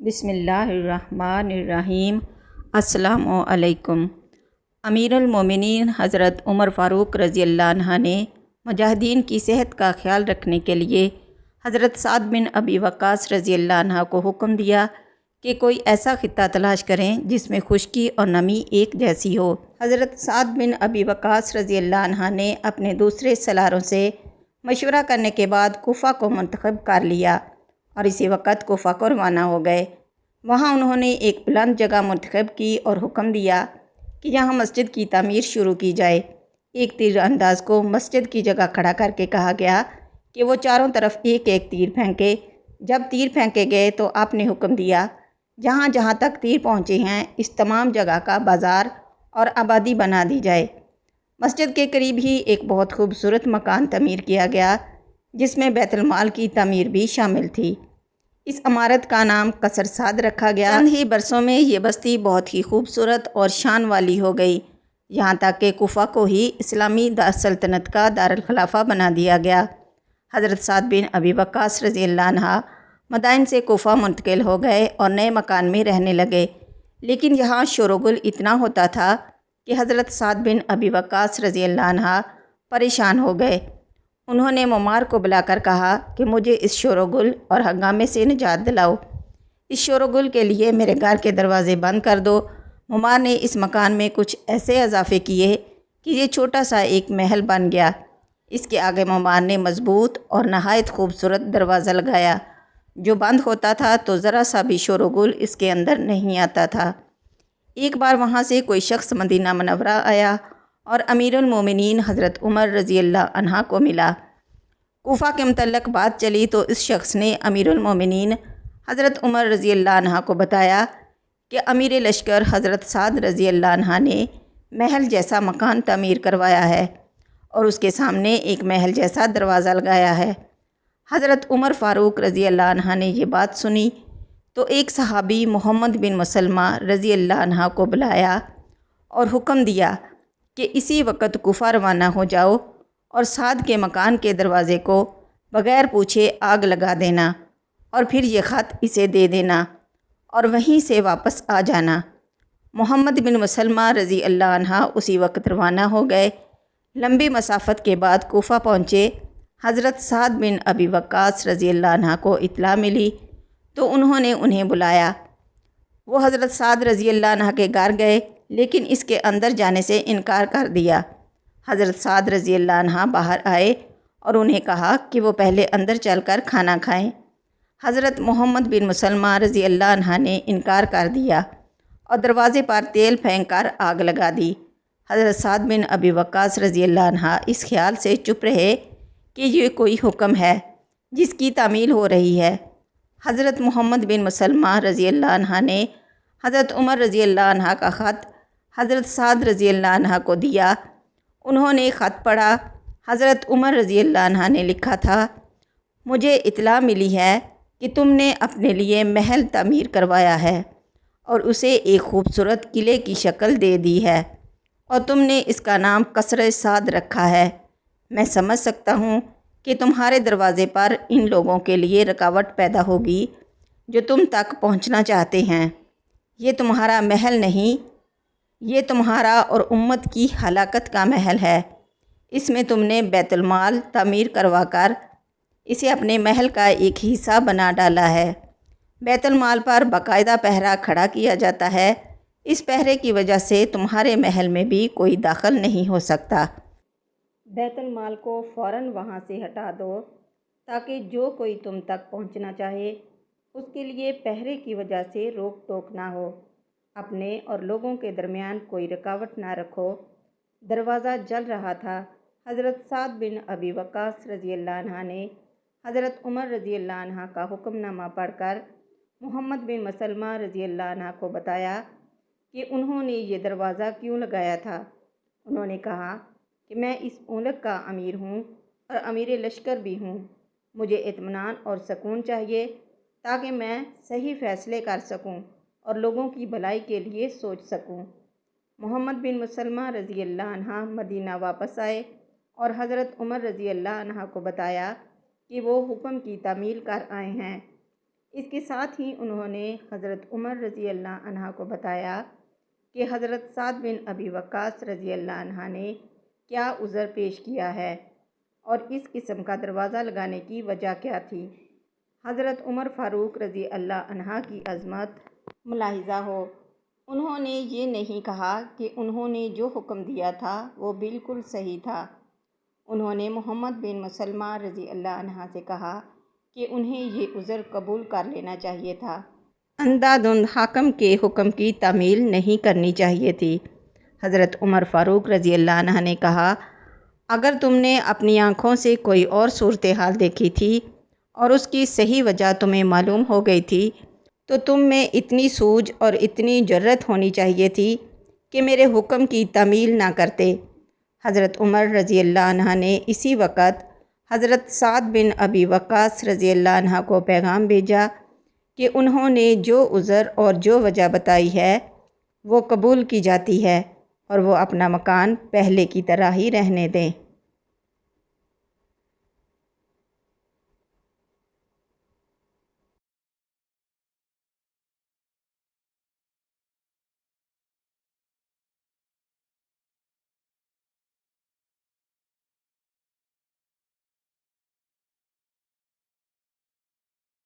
بسم اللہ الرحمن الرحیم۔ السلام علیکم۔ امیر المومنین حضرت عمر فاروق رضی اللہ عنہ نے مجاہدین کی صحت کا خیال رکھنے کے لیے حضرت سعد بن ابی وقاص رضی اللہ عنہ کو حکم دیا کہ کوئی ایسا خطہ تلاش کریں جس میں خشکی اور نمی ایک جیسی ہو۔ حضرت سعد بن ابی وقاص رضی اللہ عنہ نے اپنے دوسرے سالاروں سے مشورہ کرنے کے بعد کوفہ کو منتخب کر لیا اور اسی وقت کوفہ کو روانہ ہو گئے۔ وہاں انہوں نے ایک بلند جگہ منتخب کی اور حکم دیا کہ یہاں مسجد کی تعمیر شروع کی جائے۔ ایک تیر انداز کو مسجد کی جگہ کھڑا کر کے کہا گیا کہ وہ چاروں طرف ایک ایک تیر پھینکے۔ جب تیر پھینکے گئے تو آپ نے حکم دیا جہاں جہاں تک تیر پہنچے ہیں اس تمام جگہ کا بازار اور آبادی بنا دی جائے۔ مسجد کے قریب ہی ایک بہت خوبصورت مکان تعمیر کیا گیا جس میں بیت المال کی تعمیر بھی شامل تھی۔ اس عمارت کا نام قصر سعد رکھا گیا۔ چند ہی برسوں میں یہ بستی بہت ہی خوبصورت اور شان والی ہو گئی، یہاں تک کہ کوفہ کو ہی اسلامی سلطنت کا دارالخلافہ بنا دیا گیا۔ حضرت سعد بن ابی وقاص رضی اللہ عنہ مدائن سے کوفہ منتقل ہو گئے اور نئے مکان میں رہنے لگے، لیکن یہاں شور و گل اتنا ہوتا تھا کہ حضرت سعد بن ابی وقاص رضی اللہ عنہ پریشان ہو گئے۔ انہوں نے معمار کو بلا کر کہا کہ مجھے اس شور و گل اور ہنگامے سے نجات دلاؤ، اس شور و گل کے لیے میرے گھر کے دروازے بند کر دو۔ معمار نے اس مکان میں کچھ ایسے اضافے کیے کہ یہ چھوٹا سا ایک محل بن گیا۔ اس کے آگے معمار نے مضبوط اور نہایت خوبصورت دروازہ لگایا جو بند ہوتا تھا تو ذرا سا بھی شور و گل اس کے اندر نہیں آتا تھا۔ ایک بار وہاں سے کوئی شخص مدینہ منورہ آیا اور امیر المومنین حضرت عمر رضی اللہ عنہ کو ملا۔ کوفہ کے متعلق بات چلی تو اس شخص نے امیر المومنین حضرت عمر رضی اللہ عنہ کو بتایا کہ امیر لشکر حضرت سعد رضی اللہ عنہ نے محل جیسا مکان تعمیر کروایا ہے اور اس کے سامنے ایک محل جیسا دروازہ لگایا ہے۔ حضرت عمر فاروق رضی اللہ عنہ نے یہ بات سنی تو ایک صحابی محمد بن مسلمہ رضی اللہ عنہ کو بلایا اور حکم دیا کہ اسی وقت کوفہ روانہ ہو جاؤ اور سعد کے مکان کے دروازے کو بغیر پوچھے آگ لگا دینا اور پھر یہ خط اسے دے دینا اور وہیں سے واپس آ جانا۔ محمد بن مسلمہ رضی اللہ عنہ اسی وقت روانہ ہو گئے۔ لمبی مسافت کے بعد کوفہ پہنچے۔ حضرت سعد بن ابی وقاص رضی اللہ عنہ کو اطلاع ملی تو انہوں نے انہیں بلایا۔ وہ حضرت سعد رضی اللہ عنہ کے گھر گئے لیکن اس کے اندر جانے سے انکار کر دیا۔ حضرت سعد رضی اللہ عنہ باہر آئے اور انہیں کہا کہ وہ پہلے اندر چل کر کھانا کھائیں۔ حضرت محمد بن مسلمہ رضی اللہ عنہ نے انکار کر دیا اور دروازے پر تیل پھینک کر آگ لگا دی۔ حضرت سعد بن ابی وقاص رضی اللہ عنہ اس خیال سے چپ رہے کہ یہ کوئی حکم ہے جس کی تعمیل ہو رہی ہے۔ حضرت محمد بن مسلمہ رضی اللہ عنہ نے حضرت عمر رضی اللہ عنہ کا خط حضرت سعد رضی اللہ عنہ کو دیا۔ انہوں نے خط پڑھا۔ حضرت عمر رضی اللہ عنہ نے لکھا تھا، مجھے اطلاع ملی ہے کہ تم نے اپنے لیے محل تعمیر کروایا ہے اور اسے ایک خوبصورت قلعے کی شکل دے دی ہے اور تم نے اس کا نام قصر سعد رکھا ہے۔ میں سمجھ سکتا ہوں کہ تمہارے دروازے پر ان لوگوں کے لیے رکاوٹ پیدا ہوگی جو تم تک پہنچنا چاہتے ہیں۔ یہ تمہارا محل نہیں، یہ تمہارا اور امت کی ہلاکت کا محل ہے۔ اس میں تم نے بیت المال تعمیر کروا کر اسے اپنے محل کا ایک حصہ بنا ڈالا ہے۔ بیت المال پر باقاعدہ پہرہ کھڑا کیا جاتا ہے، اس پہرے کی وجہ سے تمہارے محل میں بھی کوئی داخل نہیں ہو سکتا۔ بیت المال کو فوراً وہاں سے ہٹا دو تاکہ جو کوئی تم تک پہنچنا چاہے اس کے لیے پہرے کی وجہ سے روک ٹوک نہ ہو۔ اپنے اور لوگوں کے درمیان کوئی رکاوٹ نہ رکھو۔ دروازہ جل رہا تھا۔ حضرت سعد بن ابی وقاص رضی اللہ عنہ نے حضرت عمر رضی اللہ عنہ کا حکم نامہ پڑھ کر محمد بن مسلمہ رضی اللہ عنہ کو بتایا کہ انہوں نے یہ دروازہ کیوں لگایا تھا۔ انہوں نے کہا کہ میں اس ملک کا امیر ہوں اور امیر لشکر بھی ہوں، مجھے اطمینان اور سکون چاہیے تاکہ میں صحیح فیصلے کر سکوں اور لوگوں کی بھلائی کے لیے سوچ سکوں۔ محمد بن مسلمہ رضی اللہ عنہ مدینہ واپس آئے اور حضرت عمر رضی اللہ عنہ کو بتایا کہ وہ حکم کی تعمیل کر آئے ہیں۔ اس کے ساتھ ہی انہوں نے حضرت عمر رضی اللہ عنہ کو بتایا کہ حضرت سعد بن ابی وقاص رضی اللہ عنہ نے کیا عذر پیش کیا ہے اور اس قسم کا دروازہ لگانے کی وجہ کیا تھی۔ حضرت عمر فاروق رضی اللہ عنہ کی عظمت ملاحظہ ہو، انہوں نے یہ نہیں کہا کہ انہوں نے جو حکم دیا تھا وہ بالکل صحیح تھا۔ انہوں نے محمد بن مسلمہ رضی اللہ عنہ سے کہا کہ انہیں یہ عذر قبول کر لینا چاہیے تھا، اندھا دھند حاکم کے حکم کی تعمیل نہیں کرنی چاہیے تھی۔ حضرت عمر فاروق رضی اللہ عنہ نے کہا، اگر تم نے اپنی آنکھوں سے کوئی اور صورتحال دیکھی تھی اور اس کی صحیح وجہ تمہیں معلوم ہو گئی تھی تو تم میں اتنی سوجھ اور اتنی جرأت ہونی چاہیے تھی کہ میرے حکم کی تعمیل نہ کرتے۔ حضرت عمر رضی اللہ عنہ نے اسی وقت حضرت سعد بن ابی وقاص رضی اللہ عنہ کو پیغام بھیجا کہ انہوں نے جو عذر اور جو وجہ بتائی ہے وہ قبول کی جاتی ہے اور وہ اپنا مکان پہلے کی طرح ہی رہنے دیں۔